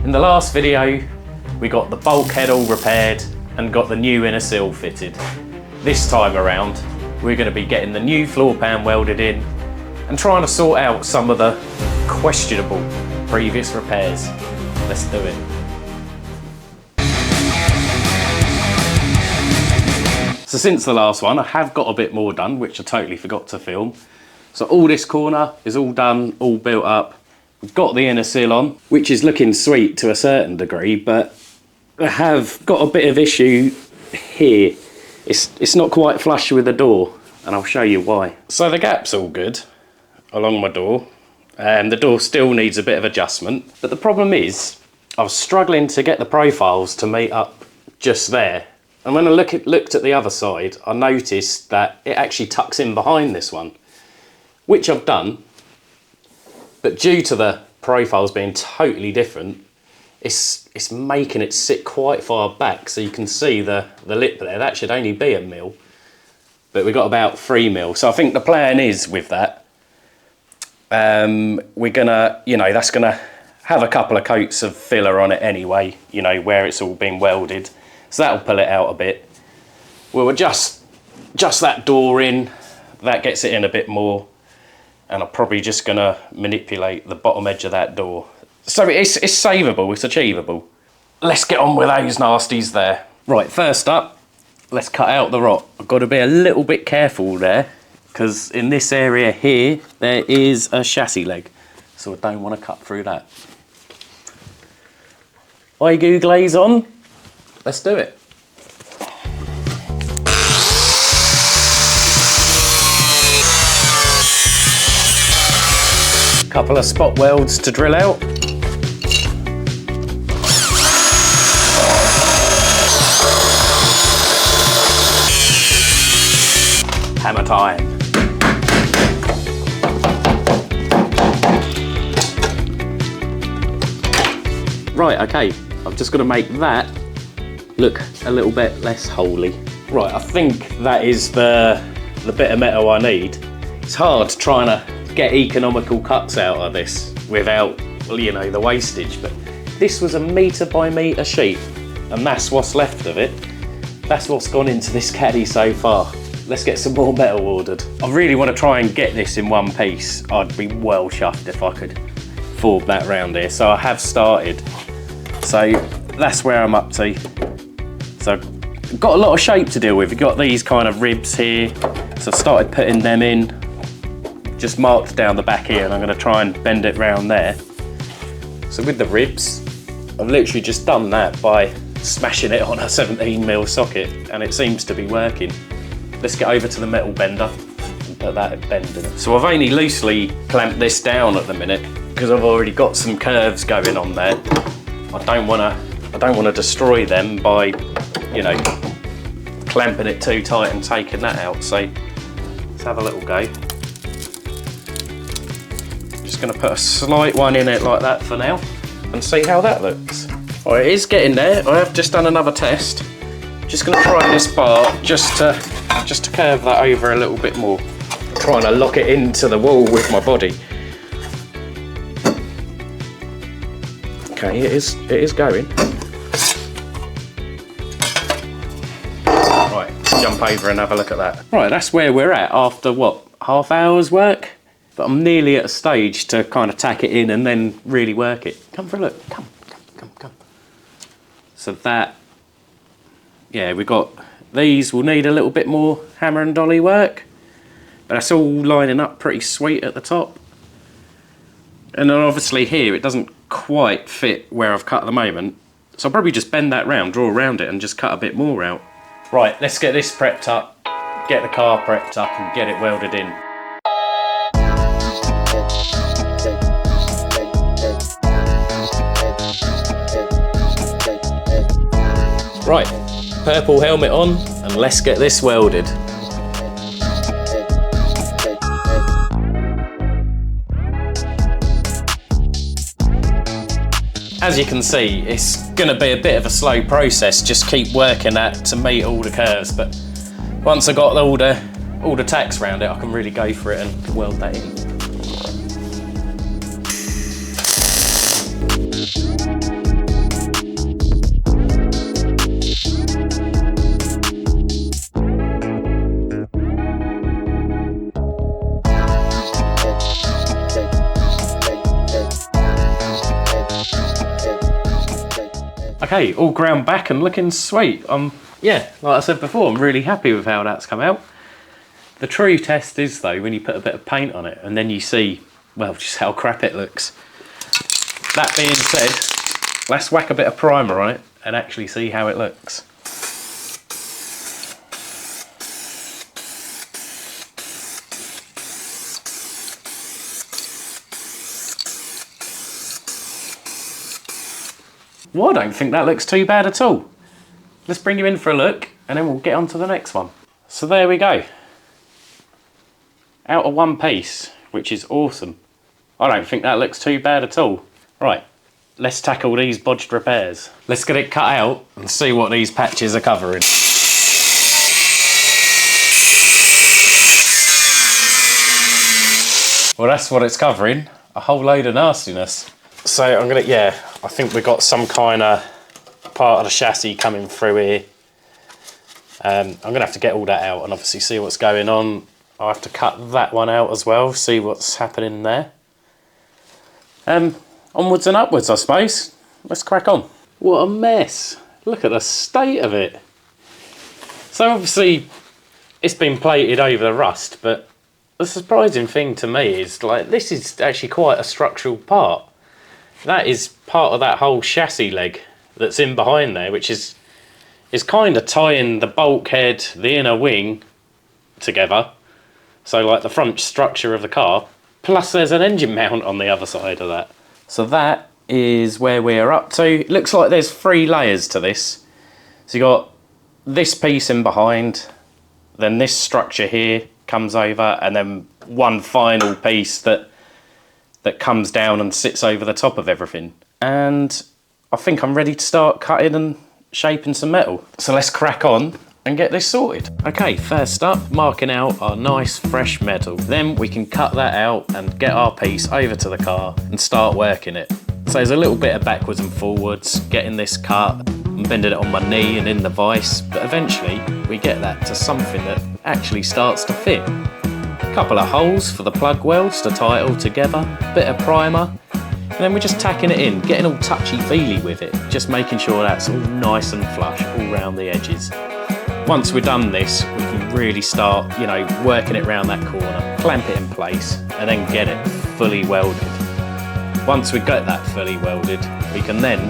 In the last video, we got the bulkhead all repaired and got the new inner sill fitted. This time around, we're going to be getting the new floor pan welded in and trying to sort out some of the questionable previous repairs. Let's do it. So since the last one, I have got a bit more done, which I totally forgot to film. So all this corner is all done, all built up. We've got the inner sill on, which is looking sweet to a certain degree, but I have got a bit of issue here. It's not quite flush with the door, and I'll show you why. So the gap's all good along my door, and the door still needs a bit of adjustment. But the problem is, I was struggling to get the profiles to meet up just there. And when I looked at the other side, I noticed that it actually tucks in behind this one, which I've done. But due to the profiles being totally different, it's making it sit quite far back. So you can see the lip there, that should only be 1 mil, but we've got about 3 mil. So I think the plan is with that, we're gonna, that's gonna have a couple of coats of filler on it anyway, where it's all been welded. So that'll pull it out a bit. We'll adjust that door in, that gets it in a bit more. And I'm probably just gonna manipulate the bottom edge of that door. So it's savable, it's achievable. Let's get on with those nasties there. Right, first up, let's cut out the rot. I've got to be a little bit careful there, because in this area here, there is a chassis leg. So I don't want to cut through that. Eye-goo glaze on, let's do it. Couple of spot welds to drill out. Hammer time. Right, okay, I've just got to make that look a little bit less holy. Right, I think that is the bit of metal I need. It's hard trying to get economical cuts out of this without, the wastage, but this was a metre by metre sheet, and that's what's left of it. That's what's gone into this caddy so far. Let's get some more metal ordered. I really want to try and get this in one piece. I'd be well chuffed if I could form that round here, so I have started. So that's where I'm up to. So I've got a lot of shape to deal with. We've got these kind of ribs here, so I've started putting them in. Just marked down the back here, and I'm going to try and bend it round there. So with the ribs, I've literally just done that by smashing it on a 17mm socket, and it seems to be working. Let's get over to the metal bender and put that bend in it. So I've only loosely clamped this down at the minute because I've already got some curves going on there. I don't want to destroy them by, clamping it too tight and taking that out. So let's have a little go. Just going to put a slight one in it like that for now and see how that looks. Oh, it is getting there. I have just done another test. Just going to try this bar just to curve that over a little bit more. I'm trying to lock it into the wall with my body. Okay, it is going. Right, let's jump over and have a look at that. Right, that's where we're at after what, half hour's work? But I'm nearly at a stage to kind of tack it in and then really work it. Come for a look, come. So that, yeah, we've got, these will need a little bit more hammer and dolly work, but that's all lining up pretty sweet at the top. And then obviously here, it doesn't quite fit where I've cut at the moment. So I'll probably just bend that round, draw around it and just cut a bit more out. Right, let's get this prepped up, get the car prepped up and get it welded in. Right, purple helmet on, and let's get this welded. As you can see, it's going to be a bit of a slow process, just keep working that to meet all the curves, but once I got all the tacks around it, I can really go for it and weld that in. Okay, all ground back and looking sweet. Yeah, like I said before, I'm really happy with how that's come out. The true test is though, when you put a bit of paint on it and then you see, well, just how crap it looks. That being said, let's whack a bit of primer on it and actually see how it looks. Well, I don't think that looks too bad at all. Let's bring you in for a look and then we'll get on to the next one. So there we go. Out of one piece, which is awesome. I don't think that looks too bad at all. Right, let's tackle these bodged repairs. Let's get it cut out and see what these patches are covering. Well, that's what it's covering, a whole load of nastiness. So I'm gonna, yeah, I think we've got some kind of part of the chassis coming through here. I'm gonna have to get all that out and obviously see what's going on. I'll have to cut that one out as well, see what's happening there. Onwards and upwards, I suppose. Let's crack on. What a mess. Look at the state of it. So obviously it's been plated over the rust, but the surprising thing to me is like this is actually quite a structural part. That is part of that whole chassis leg that's in behind there, which is kind of tying the bulkhead, the inner wing together. So like the front structure of the car, plus there's an engine mount on the other side of that. So that is where we're up to. It looks like there's 3 layers to this. So you got this piece in behind, then this structure here comes over, and then one final piece that comes down and sits over the top of everything. And I think I'm ready to start cutting and shaping some metal. So let's crack on and get this sorted. Okay, first up, marking out our nice fresh metal. Then we can cut that out and get our piece over to the car and start working it. So there's a little bit of backwards and forwards, getting this cut, and bending it on my knee and in the vise, but eventually we get that to something that actually starts to fit. Couple of holes for the plug welds to tie it all together, bit of primer, and then we're just tacking it in, getting all touchy-feely with it, just making sure that's all nice and flush all round the edges. Once we've done this, we can really start, you know, working it around that corner, clamp it in place, and then get it fully welded. Once we got that fully welded, we can then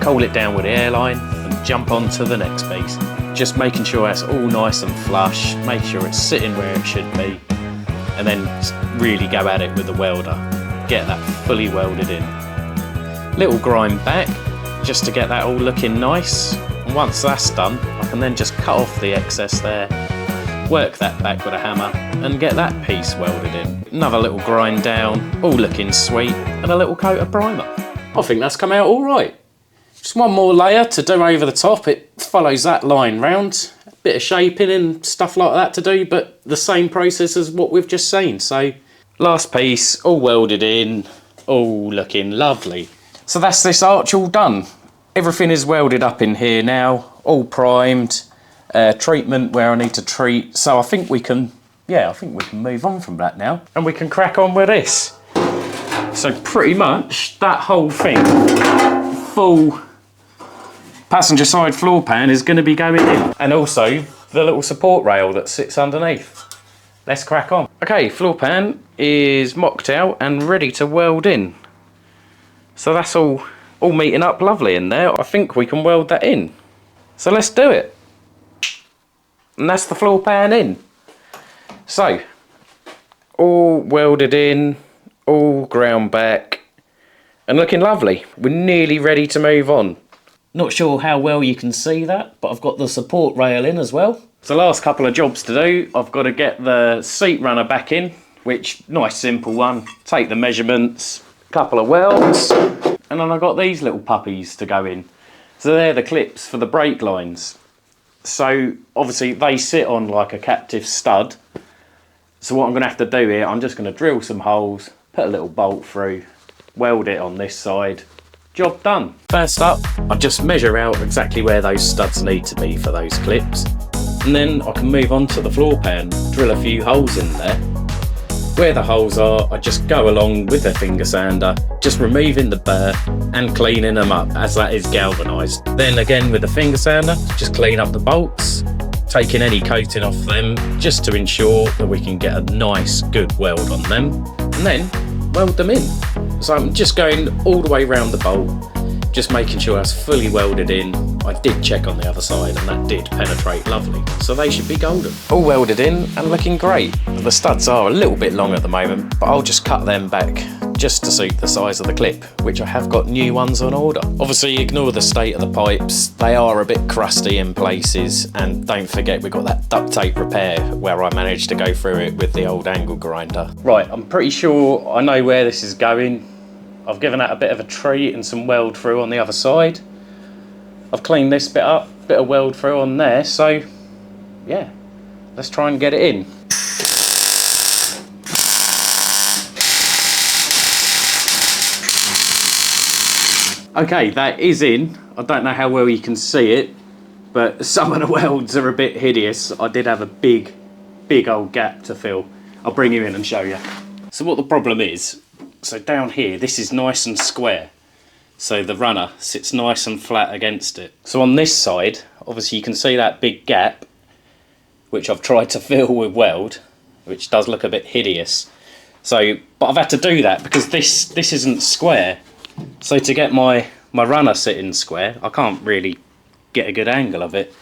coal it down with the airline and jump on to the next piece. Just making sure that's all nice and flush, make sure it's sitting where it should be, and then really go at it with the welder. Get that fully welded in. Little grind back, just to get that all looking nice. And once that's done, I can then just cut off the excess there, work that back with a hammer, and get that piece welded in. Another little grind down, all looking sweet, and a little coat of primer. I think that's come out all right. Just one more layer to do over the top. It follows that line round. A bit of shaping and stuff like that to do, but the same process as what we've just seen. So last piece, all welded in, all looking lovely. So that's this arch all done. Everything is welded up in here now, all primed, treatment where I need to treat. So I think we can, yeah, I think we can move on from that now. And we can crack on with this. So pretty much that whole thing, full passenger side floor pan is going to be going in. And also the little support rail that sits underneath. Let's crack on. Okay, floor pan is mocked out and ready to weld in. So that's all meeting up lovely in there. I think we can weld that in. So let's do it. And that's the floor pan in. So, all welded in, all ground back, and looking lovely. We're nearly ready to move on. Not sure how well you can see that, but I've got the support rail in as well. So last couple of jobs to do. I've got to get the seat runner back in, which, nice simple one. Take the measurements, couple of welds, and then I've got these little puppies to go in. So they're the clips for the brake lines. So obviously they sit on like a captive stud. So what I'm going to have to do here, I'm just going to drill some holes, put a little bolt through, weld it on this side. Job done. First up, I just measure out exactly where those studs need to be for those clips. And then I can move on to the floor pan, drill a few holes in there. where the holes are, I just go along with the finger sander, just removing the burr and cleaning them up as that is galvanised. Then again with the finger sander, just clean up the bolts, taking any coating off them just to ensure that we can get a nice good weld on them, and then weld them in. So I'm just going all the way around the bolt, just making sure that's fully welded in. I did check on the other side and that did penetrate lovely, so they should be golden. All welded in and looking great. The studs are a little bit long at the moment, but I'll just cut them back just to suit the size of the clip, which I have got new ones on order. Obviously ignore the state of the pipes, they are a bit crusty in places, and don't forget we've got that duct tape repair where I managed to go through it with the old angle grinder. Right, I'm pretty sure I know where this is going. I've given that a bit of a treat and some weld through on the other side. I've cleaned this bit up, bit of weld through on there, so yeah, let's try and get it in. Okay, that is in. I don't know how well you can see it, but some of the welds are a bit hideous. I did have a big old gap to fill. I'll bring you in and show you. So what the problem is, so down here, this is nice and square. So the runner sits nice and flat against it. So on this side, obviously you can see that big gap, which I've tried to fill with weld, which does look a bit hideous. So, but I've had to do that because this isn't square. So to get my runner sitting square, I can't really get a good angle of it.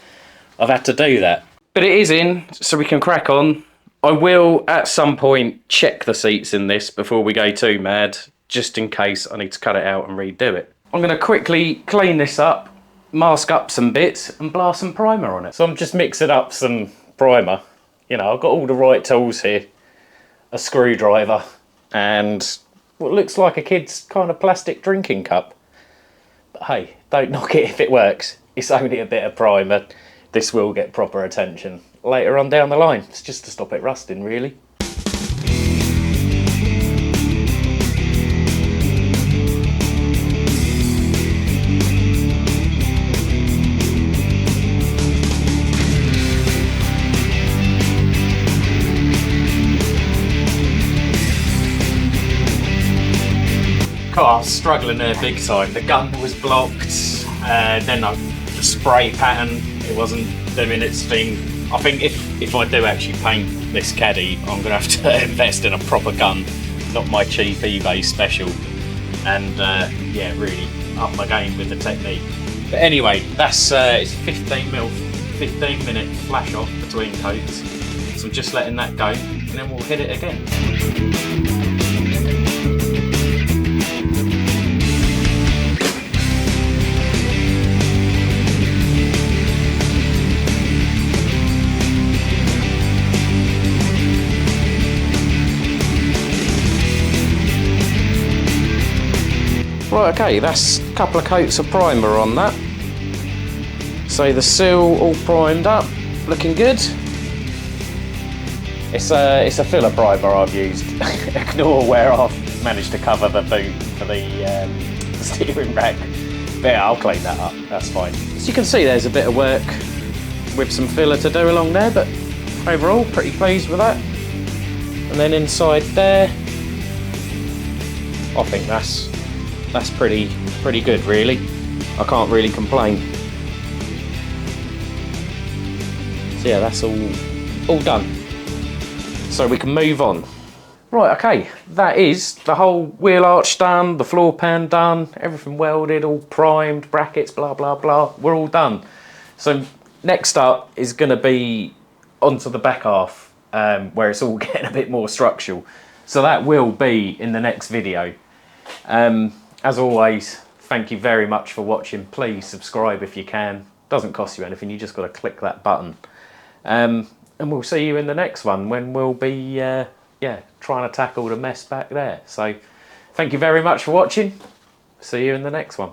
I've had to do that. But it is in, so we can crack on. I will at some point check the seats in this before we go too mad, just in case I need to cut it out and redo it. I'm going to quickly clean this up, mask up some bits and blast some primer on it. So I'm just mixing up some primer. You know, I've got all the right tools here. A screwdriver and what looks like a kid's kind of plastic drinking cup. But hey, don't knock it if it works. It's only a bit of primer. This will get proper attention later on down the line. It's just to stop it rusting, really. God, I was struggling there big time. The gun was blocked, then the spray pattern, it wasn't doing its thing. I think if I do actually paint this Caddy, I'm going to have to invest in a proper gun, not my cheap eBay special, and yeah, really up my game with the technique. But anyway, that's it's 15 minute flash off between coats, so I'm just letting that go, and then we'll hit it again. Right, okay, that's a couple of coats of primer on that. So the sill all primed up, looking good. It's a filler primer I've used. Ignore where I've managed to cover the boot for the steering rack. But yeah, I'll clean that up, that's fine. As you can see, there's a bit of work with some filler to do along there, but overall, pretty pleased with that. And then inside there, I think that's pretty good, really. I can't really complain. So yeah, that's all done. So we can move on. Right, okay, that is the whole wheel arch done, the floor pan done, everything welded, all primed, brackets, blah, blah, blah. We're all done. So next up is gonna be onto the back half, where it's all getting a bit more structural. So that will be in the next video. As always, thank you very much for watching. Please subscribe if you can. Doesn't cost you anything, you just got to click that button. And we'll see you in the next one when we'll be yeah, trying to tackle the mess back there. So thank you very much for watching. See you in the next one.